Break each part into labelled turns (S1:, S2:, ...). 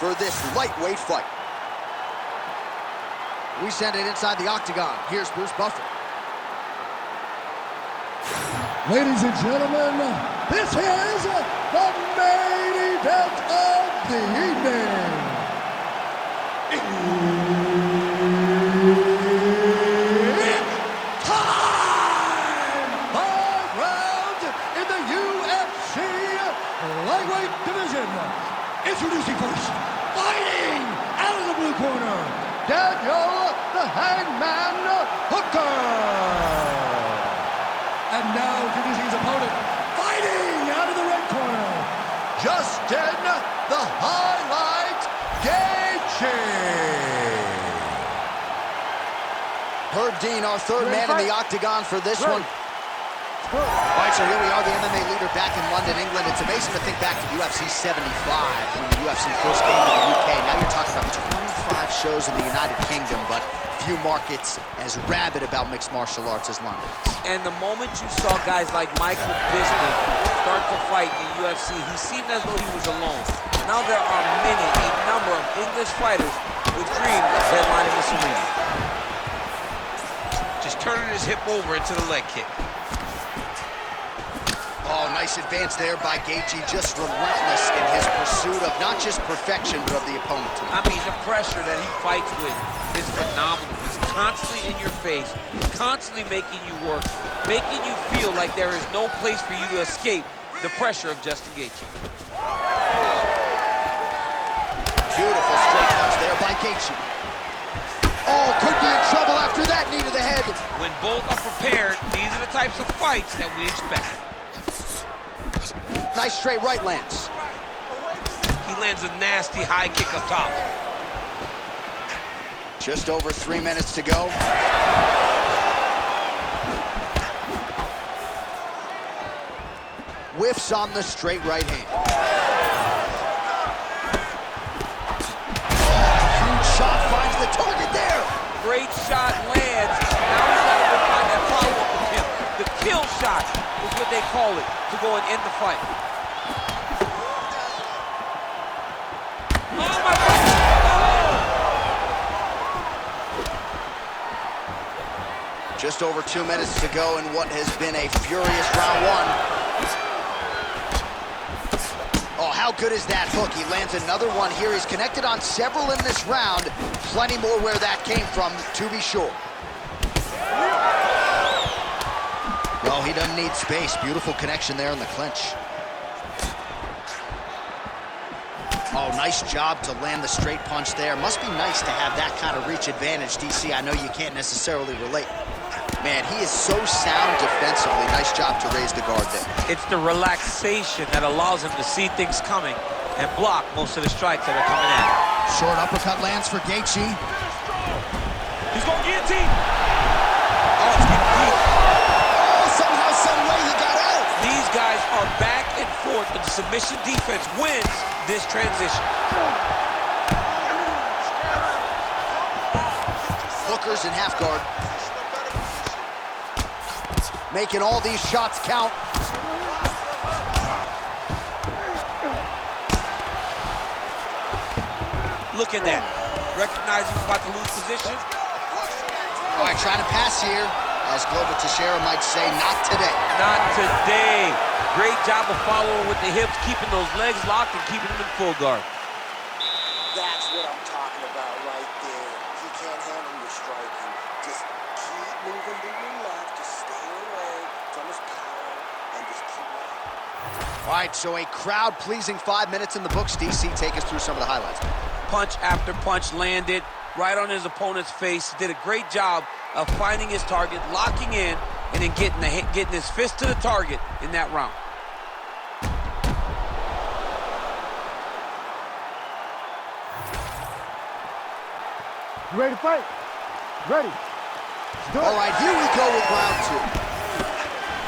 S1: for this lightweight fight. We send it inside the octagon. Here's Bruce Buffer.
S2: Ladies and gentlemen, this is the main event of the evening. It's time! 5 rounds in the UFC lightweight division. Introducing first, fighting out of the blue corner, Daniel the Hangman Hooker. And now introducing his opponent, fighting out of the red corner, Justin the Highlight Gaethe.
S1: Herb Dean, our third man in the octagon for this one. All right, so here we are, the MMA leader back in London, England. It's amazing to think back to UFC 75 when the UFC first came to the UK. Now you're talking about 25 shows in the United Kingdom, but few markets as rabid about mixed martial arts as London.
S3: And the moment you saw guys like Michael Bisping start to fight in UFC, he seemed as though he was alone. Now there are a number of English fighters with dreams of headlining this arena.
S4: Just turning his hip over into the leg kick.
S1: Oh, nice advance there by Gaethe, just relentless in his pursuit of not just perfection, but of the opponent.
S3: I mean, the pressure that he fights with is phenomenal. He's constantly in your face, constantly making you work, making you feel like there is no place for you to escape the pressure of Justin Gaethe.
S1: Beautiful straight punch there by Gaethe. Oh, could be in trouble after that knee to the head.
S4: When both are prepared, these are the types of fights that we expect.
S1: Nice straight right lands.
S4: He lands a nasty high kick up top.
S1: Just over 3 minutes to go. Whiffs on the straight right hand. Huge shot finds the target there.
S3: Great shot lands. Now he's got to find that follow-up with him. The kill shot is what they call it to go and end the fight.
S1: Just over 2 minutes to go in what has been a furious round one. Oh, how good is that hook? He lands another one here. He's connected on several in this round. Plenty more where that came from, to be sure. Well, he doesn't need space. Beautiful connection there in the clinch. Oh, nice job to land the straight punch there. Must be nice to have that kind of reach advantage, DC. I know you can't necessarily relate. Man, he is so sound defensively. Nice job to raise the guard there.
S3: It's the relaxation that allows him to see things coming and block most of the strikes that are coming in.
S1: Short uppercut lands for Gaethe.
S3: He's going guillotine. Oh, it's getting deep.
S1: Oh, somehow, some way he got out.
S3: These guys are back and forth, but the submission defense wins this transition.
S1: Hooker's in half guard. Making all these shots count.
S3: Look at that. Recognizing he's about to lose position.
S1: All right, trying to pass here. As Glover Teixeira might say, not today.
S3: Not today. Great job of following with the hips, keeping those legs locked and keeping them in full guard.
S5: That's what I'm talking about right there. He can't handle your striking. Just keep moving to your left. Just stay away from his power and just keep moving.
S1: All right, so a crowd-pleasing 5 minutes in the books. DC, take us through some of the highlights.
S3: Punch after punch landed right on his opponent's face. Did a great job of finding his target, locking in, and then getting his fist to the target in that round.
S2: You ready to fight? Ready.
S1: All right, here we go with round two.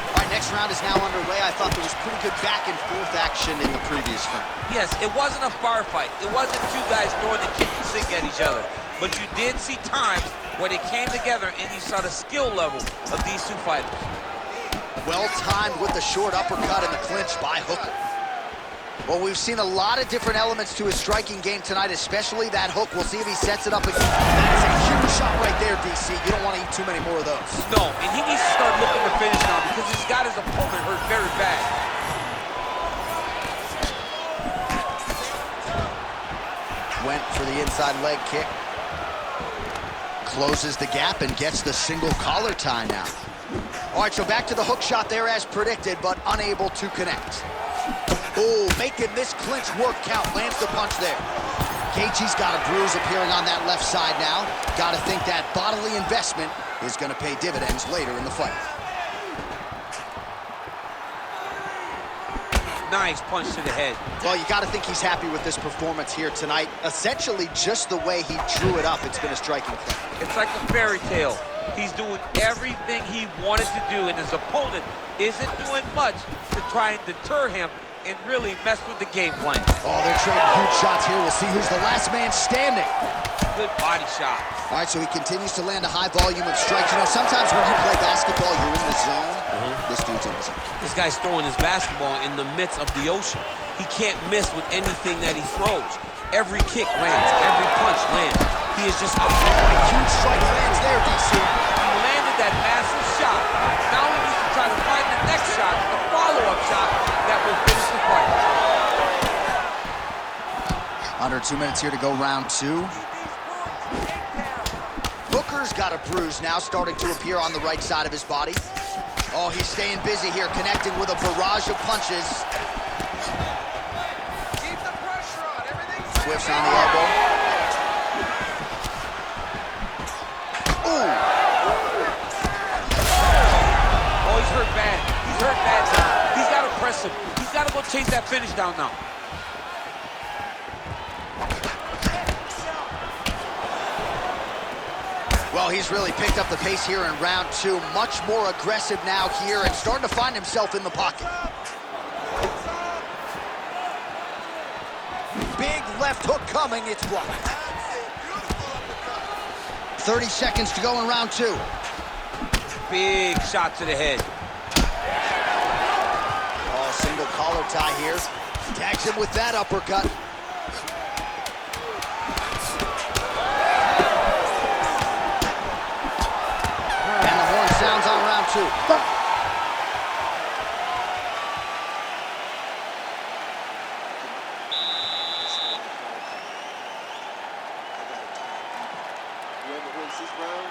S1: All right, next round is now underway. I thought there was pretty good back and forth action in the previous round.
S3: Yes, it wasn't a bar fight. It wasn't two guys throwing the kick and sink at each other. But you did see times where they came together and you saw the skill level of these two fighters.
S1: Well timed with the short uppercut and the clinch by Hooker. Well, we've seen a lot of different elements to his striking game tonight, especially that hook. We'll see if he sets it up again. That is a huge shot right there, DC. You don't want to eat too many more of those.
S3: No, and he needs to start looking to finish now because he's got his opponent hurt very bad.
S1: Went for the inside leg kick. Closes the gap and gets the single collar tie now. All right, so back to the hook shot there as predicted, but unable to connect. Oh, making this clinch work count. Lands the punch there. Gaethje's got a bruise appearing on that left side now. Got to think that bodily investment is going to pay dividends later in the fight.
S3: Nice punch to the head.
S1: Well, you got to think he's happy with this performance here tonight. Essentially, just the way he drew it up, it's been a striking clip.
S3: It's like a fairy tale. He's doing everything he wanted to do, and his opponent isn't doing much to try and deter him and really mess with the game plan.
S1: Oh, they're trading huge shots here. We'll see who's the last man standing.
S3: Good body shot.
S1: All right, so he continues to land a high volume of strikes. You know, sometimes when you play basketball, you're in the zone. This dude's in the zone.
S3: This guy's throwing his basketball in the midst of the ocean. He can't miss with anything that he throws. Every kick lands, every punch lands. He is just a
S1: huge strike lands there, DC.
S3: He landed that massive shot. Now he needs to try to find the next shot, the follow-up shot that will finish the fight.
S1: Under 2 minutes here to go, round two. Booker's got a bruise now starting to appear on the right side of his body. Oh, he's staying busy here, connecting with a barrage of punches.
S4: Keep the pressure on. Everything's
S1: Whiffs on the elbow. Ooh.
S3: Oh, he's hurt bad. He's hurt bad now. He's got to press him. He's got to go chase that finish down now.
S1: Well, he's really picked up the pace here in round two. Much more aggressive now here and starting to find himself in the pocket. Big left hook coming, it's blocked. 30 seconds to go in round two.
S3: Big shot to the head.
S1: Oh, single collar tie here. Tags him with that uppercut. And the horn sounds on round two.
S5: Whoever wins this round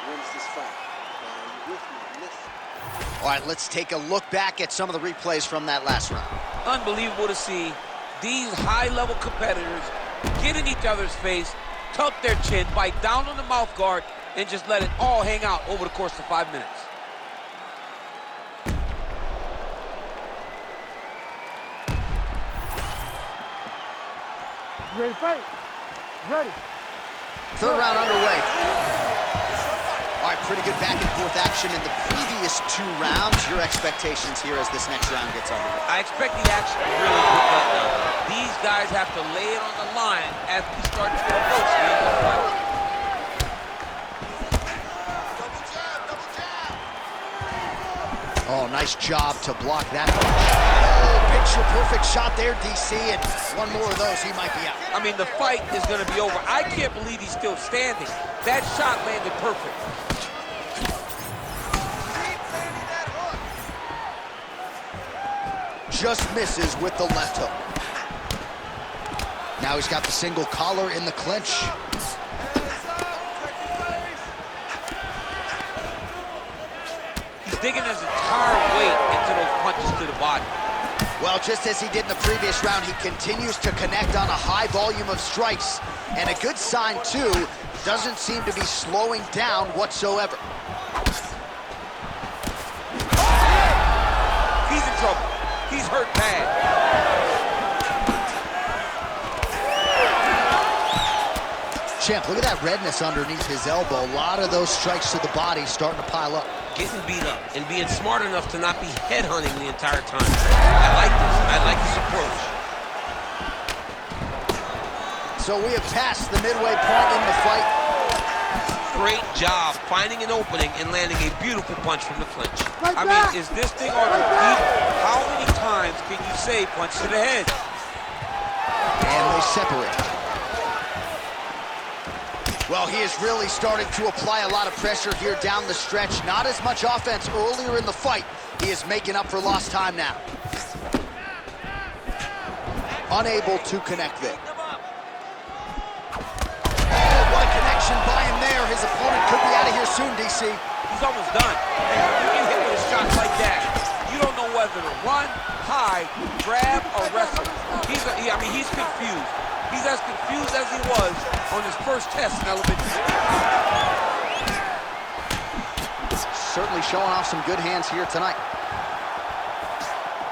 S5: wins this fight. Now, are you with me? Listen.
S1: All right, let's take a look back at some of the replays from that last round.
S3: Unbelievable to see these high-level competitors get in each other's face, tuck their chin, bite down on the mouth guard, and just let it all hang out over the course of 5 minutes.
S2: You ready to fight? Ready.
S1: Third round underway. All right, pretty good back and forth action in the previous 2 rounds. Your expectations here as this next round gets underway?
S3: I expect the action to really pick up now. These guys have to lay it on the line as we start to approach the end of the fight.
S1: Oh, nice job to block that punch. Oh, picture-perfect shot there, DC, and one more of those, he might be out.
S3: I mean, the fight is going to be over. I can't believe he's still standing. That shot landed perfect.
S1: Just misses with the left hook. Now he's got the single collar in the clinch.
S3: He's digging his entire weight into those punches to the body.
S1: Well, just as he did in the previous round, he continues to connect on a high volume of strikes. And a good sign, too, doesn't seem to be slowing down whatsoever.
S3: He's in trouble. He's hurt bad.
S1: Champ, look at that redness underneath his elbow. A lot of those strikes to the body starting to pile up.
S6: Getting beat up and being smart enough to not be headhunting the entire time. I like this. I like this approach.
S1: So we have passed the midway point in the fight.
S6: Great job finding an opening and landing a beautiful punch from the clinch.
S3: I mean, is this thing on repeat? How many times can you say punch to the head?
S1: And they separate. Well, he is really starting to apply a lot of pressure here down the stretch. Not as much offense earlier in the fight. He is making up for lost time now. Unable to connect there. Oh, what a connection by him there. His opponent could be out of here soon, DC.
S3: He's almost done. And when you get hit with a shot like that, you don't know whether to run, hide, grab, or wrestle. He's confused. He's as confused as he was on his first test in elementary school.
S1: Certainly showing off some good hands here tonight.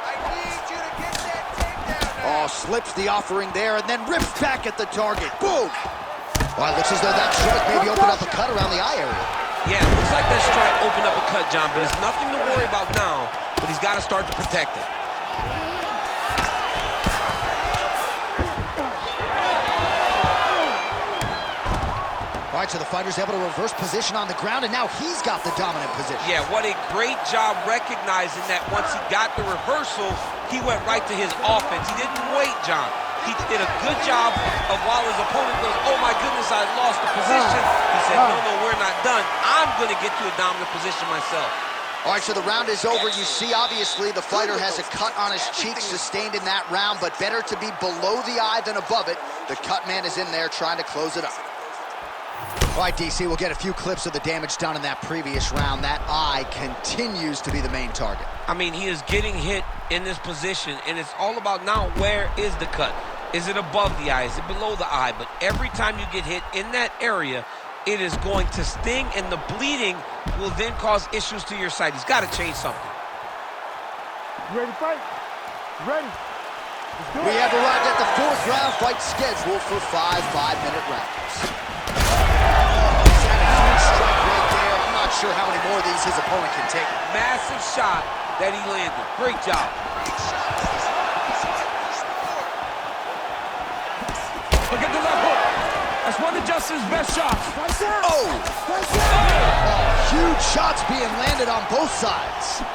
S4: I need you to get that takedown now.
S1: Oh, slips the offering there and then rips back at the target. Boom! Well, it looks as though that strike maybe opened up a cut around the eye area.
S6: Yeah, it looks like that strike opened up a cut, John, but it's nothing to worry about now, but he's got to start to protect it.
S1: All right, so the fighter's able to reverse position on the ground, and now he's got the dominant position.
S3: Yeah, what a great job recognizing that once he got the reversal, he went right to his offense. He didn't wait, John. He did a good job of while his opponent goes, oh my goodness, I lost the position. He said, no, we're not done. I'm going to get to a dominant position myself.
S1: All right, so the round is over. You see, obviously, the fighter has a cut on his cheek sustained in that round, but better to be below the eye than above it. The cut man is in there trying to close it up. All right, DC, we'll get a few clips of the damage done in that previous round. That eye continues to be the main target.
S6: I mean, he is getting hit in this position, and it's all about now, where is the cut? Is it above the eye? Is it below the eye? But every time you get hit in that area, it is going to sting, and the bleeding will then cause issues to your sight. He's got to change something.
S2: Ready to fight? Ready. Let's do it.
S1: We have arrived at the fourth round fight scheduled for 5 5-minute rounds. Strike right there. I'm not sure how many more of these his opponent can take.
S3: Massive shot that he landed. Great job.
S2: Look at the left hook. That's one of Justin's best shots. Right there.
S1: Oh!
S2: Right there.
S1: Oh, huge shots being landed on both sides.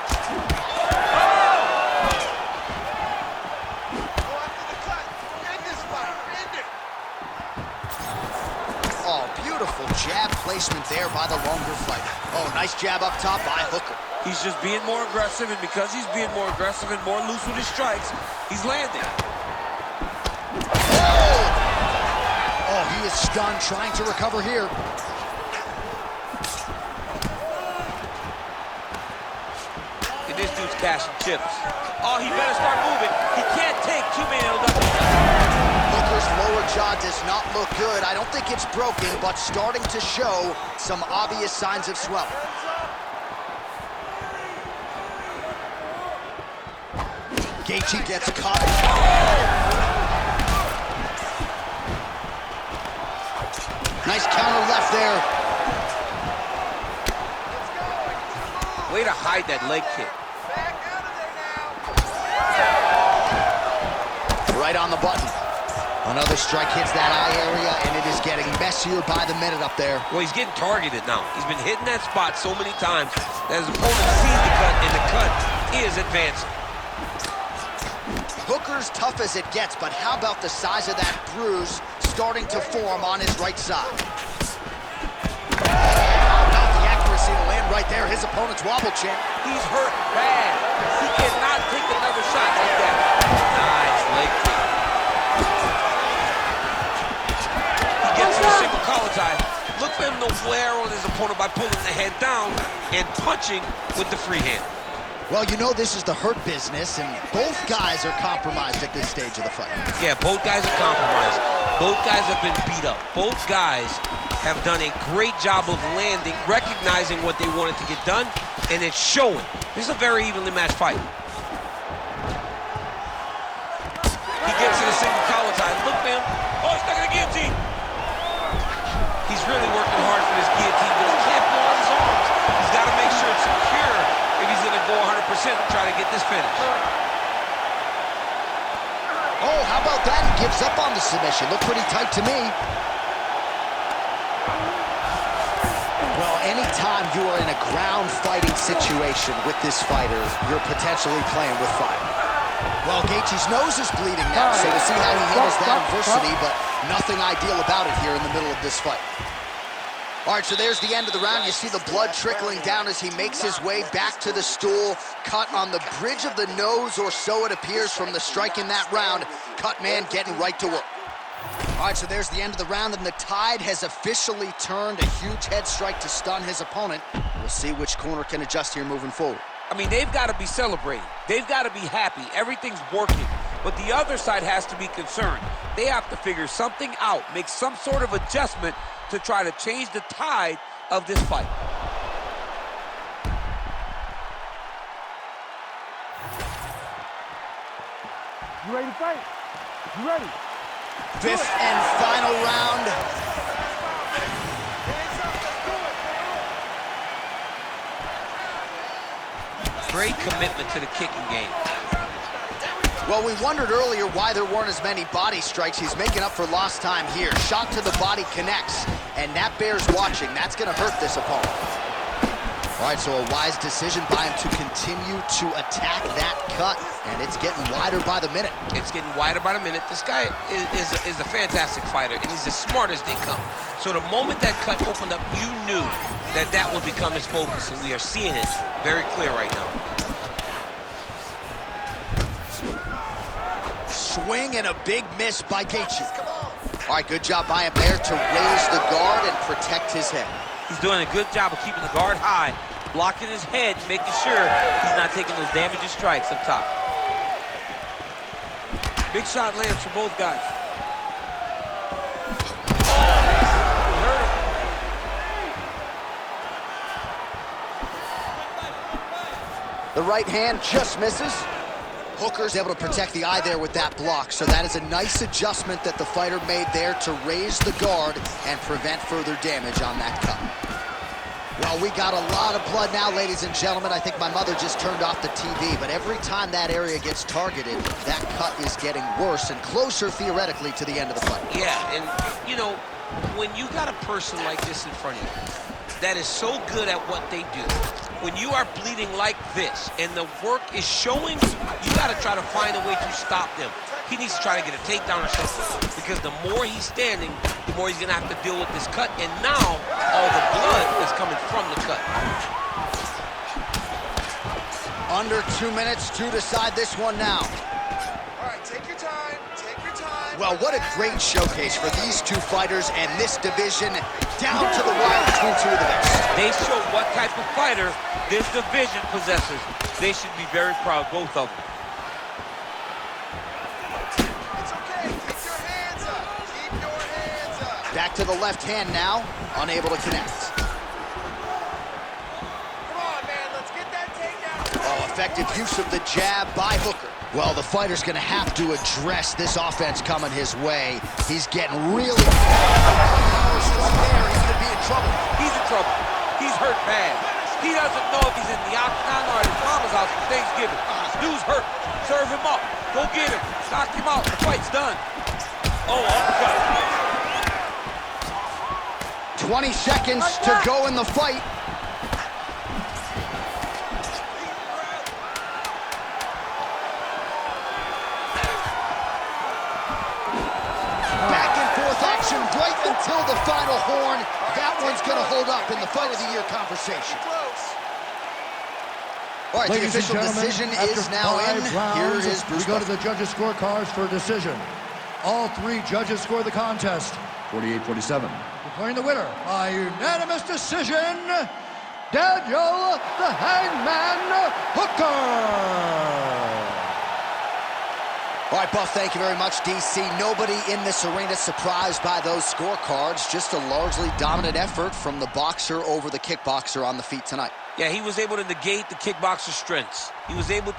S1: Oh, beautiful jab placement there by the longer fighter. Oh, nice jab up top by Hooker.
S3: He's just being more aggressive, and because he's being more aggressive and more loose with his strikes, he's landing.
S1: Oh, he is stunned, trying to recover here.
S3: And this dude's cashing chips. Oh, he better start moving. He can't take too many LWs.
S1: Hooker's lower jaw does not look good. I don't think it's broken, but starting to show some obvious signs of swelling. Gaethe gets caught. Nice counter left there.
S3: Way to hide that leg kick.
S1: Right on the button. Another strike hits that eye area, and it is getting messier by the minute up there.
S6: Well, he's getting targeted now. He's been hitting that spot so many times that his opponent sees the cut, and the cut is advancing.
S1: Hooker's tough as it gets, but how about the size of that bruise starting to form on his right side? How about the accuracy to land right there? His opponent's wobble chin.
S3: He's hurt bad. He cannot take another shot like that. Nice leg kick.
S6: He gets to the single collar tie. Look for him to wear on his opponent by pulling the head down and punching with the free hand.
S1: Well, you know this is the hurt business, and both guys are compromised at this stage of the fight.
S6: Yeah, both guys are compromised. Both guys have been beat up. Both guys have done a great job of landing, recognizing what they wanted to get done, and it's showing. This is a very evenly matched fight.
S3: He gets to the single collar tie. Look for him. Oh, he's stuck in the guillotine.
S6: He's really working hard for this guillotine, but he can't blow out his arms. He's got to make sure it's secure if he's going to go 100% and try to get this finish.
S1: Oh, how about that? He gives up on the submission. Looked pretty tight to me. Well, anytime you are in a ground fighting situation with this fighter, you're potentially playing with fire. Well, Gaethje's nose is bleeding now, so we'll see how he handles that adversity, but nothing ideal about it here in the middle of this fight. All right, so there's the end of the round. You see the blood trickling down as he makes his way back to the stool. Cut on the bridge of the nose, or so it appears from the strike in that round. Cut man getting right to work. All right, so there's the end of the round, and the tide has officially turned. A huge head strike to stun his opponent. We'll see which corner can adjust here moving forward.
S3: I mean, they've got to be celebrating. They've got to be happy. Everything's working. But the other side has to be concerned. They have to figure something out, make some sort of adjustment to try to change the tide of this fight.
S2: You ready to fight? You ready?
S1: Fifth and final round.
S3: Great commitment to the kicking game.
S1: Well, we wondered earlier why there weren't as many body strikes. He's making up for lost time here. Shot to the body connects, and that bears watching. That's going to hurt this opponent. All right, so a wise decision by him to continue to attack that cut, and it's getting wider by the minute.
S3: It's getting wider by the minute. This guy is a fantastic fighter, and he's as smart as they come. So the moment that cut opened up, you knew that that would become his focus, and we are seeing it very clear right now.
S1: Swing and a big miss by Gaethe. All right, good job by him there to raise the guard and protect his head.
S3: He's doing a good job of keeping the guard high, blocking his head, making sure he's not taking those damaging strikes up top. Big shot lands for both guys.
S1: The right hand just misses. Hooker's able to protect the eye there with that block, so that is a nice adjustment that the fighter made there to raise the guard and prevent further damage on that cut. Well, we got a lot of blood now, ladies and gentlemen. I think my mother just turned off the TV, but every time that area gets targeted, that cut is getting worse and closer, theoretically, to the end of the fight.
S3: Yeah, and, you know, when you got a person like this in front of you that is so good at what they do, when you are bleeding like this and the work is showing, you got to try to find a way to stop them. He needs to try to get a takedown or something, because the more he's standing, the more he's going to have to deal with this cut, and now all the blood is coming from the cut.
S1: Under 2 minutes to decide this one now.
S5: All right, take your time. Take your time.
S1: Well, what a great showcase for these two fighters and this division, down to the wire between two of the best.
S3: They show what type of fighter this division possesses. They should be very proud, both of them.
S5: It's okay. Keep your hands up. Keep your hands up.
S1: Back to the left hand now, unable to connect.
S5: Come on, man. Let's get that takedown.
S1: Oh, effective use of the jab by Hooker. Well, the fighter's going to have to address this offense coming his way. He's getting really struck there. He's going to be in trouble.
S3: He's in trouble. He's hurt bad. He doesn't know if he's in the octagon or at his mama's house for Thanksgiving. Dude's hurt. Serve him up. Go get him. Knock him out. The fight's done. Oh, uppercut.
S1: 20 seconds to go in the fight. Back and forth action right until the final horn. That one's going to hold up in the Fight of the Year conversation. All right,
S2: Ladies
S1: the official
S2: and gentlemen,
S1: decision
S2: after
S1: is now in. Here
S2: rounds,
S1: is Bruce
S2: we go to
S1: Buffer.
S2: the judges' scorecards for a decision. All three judges score the contest 48-47. Declaring the winner by unanimous decision, Daniel the Hangman Hooker.
S1: All right, Buff, thank you very much, DC. Nobody in this arena surprised by those scorecards. Just a largely dominant effort from the boxer over the kickboxer on the feet tonight.
S3: Yeah, he was able to negate the kickboxer's strengths. He was able to